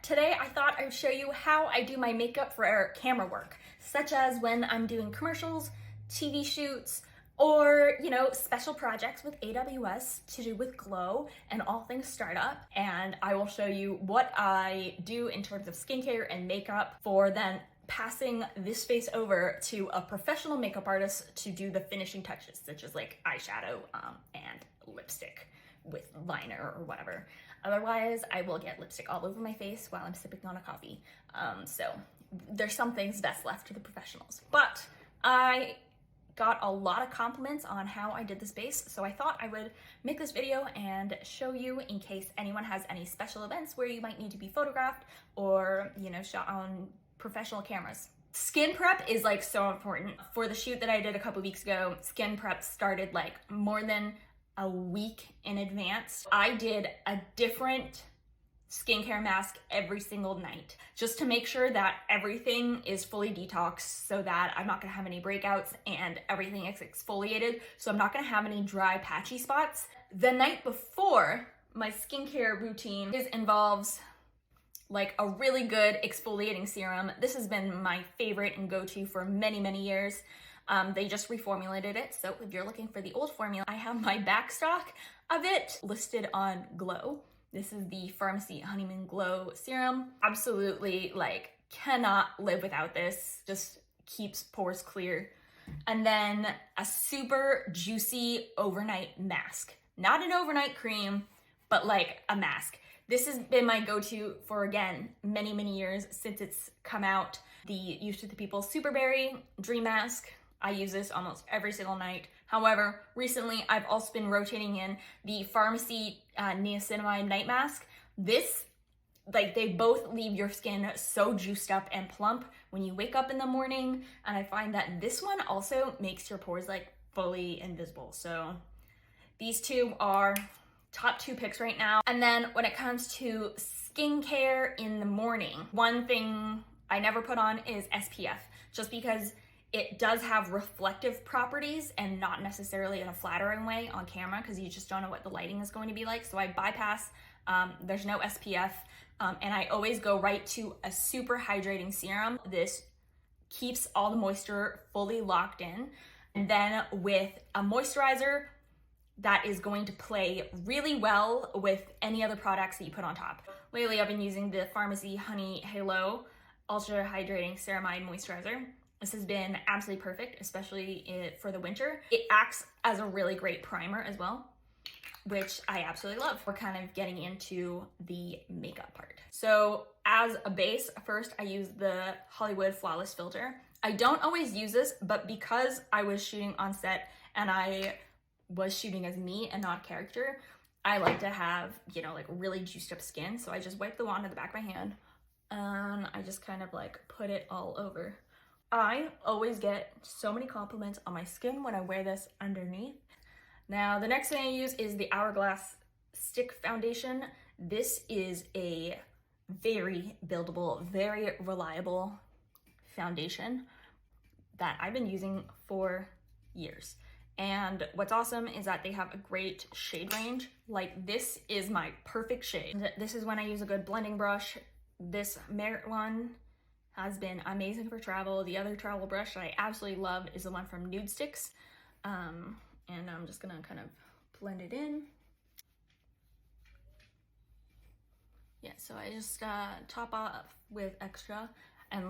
Today I thought I would show you how I do my makeup for camera work, such as when I'm doing commercials, TV shoots, or, special projects with AWS to do with Glow and all things startup. And I will show you what I do in terms of skincare and makeup for then passing this face over to a professional makeup artist to do the finishing touches, such as like eyeshadow and lipstick with liner or whatever. Otherwise, I will get lipstick all over my face while I'm sipping on a coffee. So there's some things best left to the professionals. But I got a lot of compliments on how I did this base, so I thought I would make this video and show you in case anyone has any special events where you might need to be photographed or, shot on professional cameras. Skin prep is like so important. For the shoot that I did a couple weeks ago, skin prep started like more than a week in advance. I did a different skincare mask every single night just to make sure that everything is fully detoxed so that I'm not gonna have any breakouts and everything is exfoliated, so I'm not gonna have any dry patchy spots. The night before, my skincare routine involves like a really good exfoliating serum. This has been my favorite and go-to for many, many years. They just reformulated it, so if you're looking for the old formula, I have my back stock of it listed on Glow. This is the Farmacy Honeymoon Glow Serum. Absolutely, cannot live without this. Just keeps pores clear. And then a super juicy overnight mask. Not an overnight cream, but like a mask. This has been my go-to for, again, many, many years since it's come out. The Used to the People Superberry Dream Mask. I use this almost every single night. However, recently I've also been rotating in the Farmacy Niacinamide Night Mask. This, they both leave your skin so juiced up and plump when you wake up in the morning. And I find that this one also makes your pores fully invisible. So these two are top two picks right now. And then when it comes to skincare in the morning, one thing I never put on is SPF, just because it does have reflective properties and not necessarily in a flattering way on camera because you just don't know what the lighting is going to be like. So I bypass, there's no SPF, and I always go right to a super hydrating serum. This keeps all the moisture fully locked in. And then with a moisturizer that is going to play really well with any other products that you put on top. Lately, I've been using the Farmacy Honey Halo Ultra Hydrating Ceramide Moisturizer. This has been absolutely perfect, especially for the winter. It acts as a really great primer as well, which I absolutely love. We're kind of getting into the makeup part. So as a base, first I use the Hollywood Flawless Filter. I don't always use this, but because I was shooting on set and I was shooting as me and not character, I like to have, really juiced up skin. So I just wipe the wand on the back of my hand and I just kind of put it all over. I always get so many compliments on my skin when I wear this underneath. Now, the next thing I use is the Hourglass Stick Foundation. This is a very buildable, very reliable foundation that I've been using for years. And what's awesome is that they have a great shade range. This is my perfect shade. This is when I use a good blending brush. This Merit one has been amazing for travel. The other travel brush that I absolutely love is the one from Nude Sticks. And I'm just gonna kind of blend it in. Yeah, so I just top off with extra. And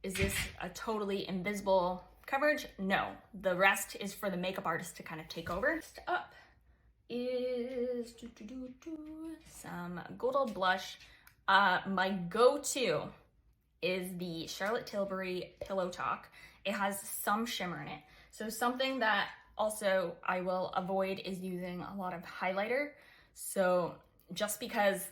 is this a totally invisible coverage? No, the rest is for the makeup artist to kind of take over. Next up is some Gold blush. My go-to is the Charlotte Tilbury Pillow Talk. It has some shimmer in it. So something that also I will avoid is using a lot of highlighter. So just because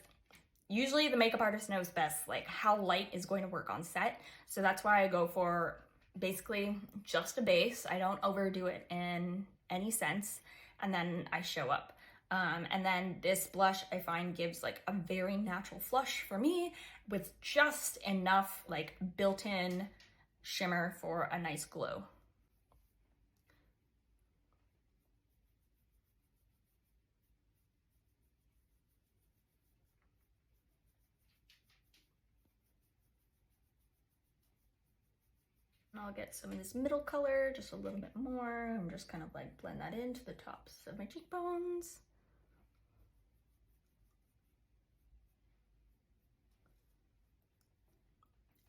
usually the makeup artist knows best how light is going to work on set. So that's why I go for basically just a base. I don't overdo it in any sense. And then I show up. And then this blush I find gives a very natural flush for me with just enough built-in shimmer for a nice glow. I'll get some of this middle color, just a little bit more. I'm just kind of like blend that into the tops of my cheekbones.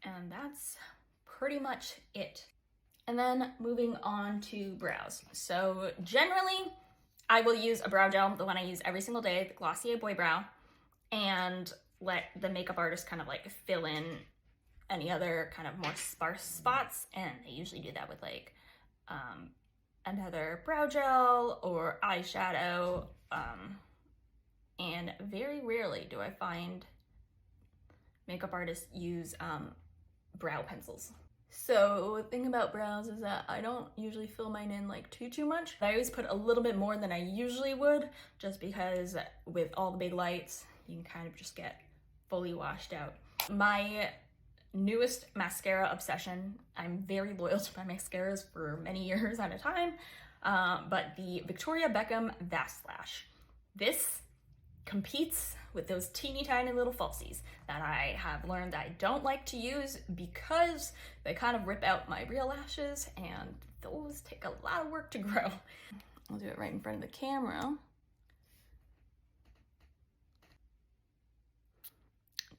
And that's pretty much it. And then moving on to brows. So generally, I will use a brow gel, the one I use every single day, the Glossier Boy Brow, and let the makeup artist kind of like fill in any other kind of more sparse spots. And I usually do that with like another brow gel or eyeshadow. And very rarely do I find makeup artists use brow pencils. So the thing about brows is that I don't usually fill mine in like too much. I always put a little bit more than I usually would, just because with all the big lights, you can kind of just get fully washed out. My newest mascara obsession, I'm very loyal to my mascaras for many years at a time, but the Victoria Beckham Vast Lash. This competes with those teeny tiny little falsies that I have learned I don't like to use because they kind of rip out my real lashes, and those take a lot of work to grow. I'll do it right in front of the camera.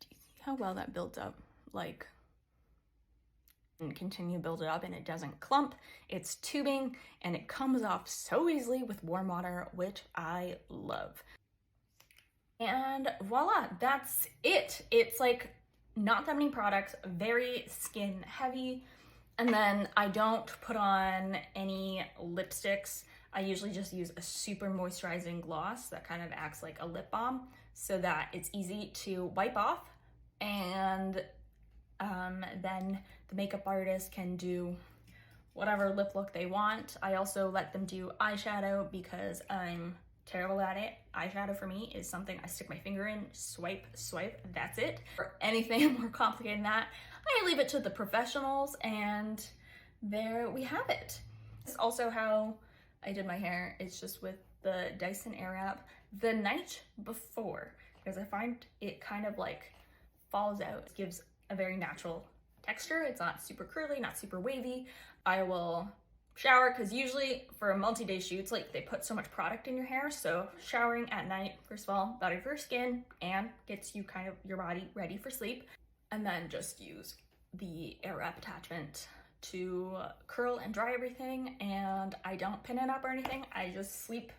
Do you see how well that builds up? Like, and continue to build it up and it doesn't clump. It's tubing and it comes off so easily with warm water, which I love. And voila, that's it. It's like not that many products, very skin heavy. And then I don't put on any lipsticks. I usually just use a super moisturizing gloss that kind of acts like a lip balm so that it's easy to wipe off. And then the makeup artist can do whatever lip look they want. I also let them do eyeshadow because I'm terrible at it. Eyeshadow for me is something I stick my finger in, swipe, that's it. For anything more complicated than that, I leave it to the professionals, and there we have it. This is also how I did my hair. It's just with the Dyson Airwrap the night before, because I find it kind of like falls out. It gives a very natural texture. It's not super curly, not super wavy. I will shower, because usually for multi-day shoots, like they put so much product in your hair, so showering at night, first of all, better for your skin and gets you kind of your body ready for sleep. And then just use the Airwrap attachment to curl and dry everything, and I don't pin it up or anything. I just sleep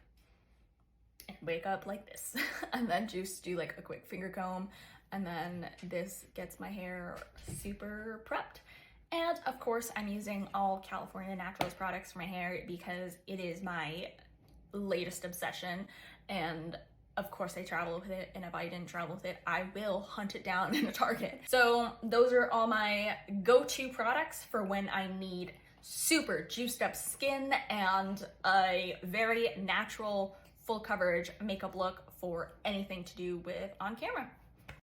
and wake up like this and then just do like a quick finger comb, and then this gets my hair super prepped. And of course, I'm using all California Naturals products for my hair because it is my latest obsession. And of course I travel with it, and if I didn't travel with it, I will hunt it down in a Target. So those are all my go-to products for when I need super juiced up skin and a very natural full coverage makeup look for anything to do with on camera.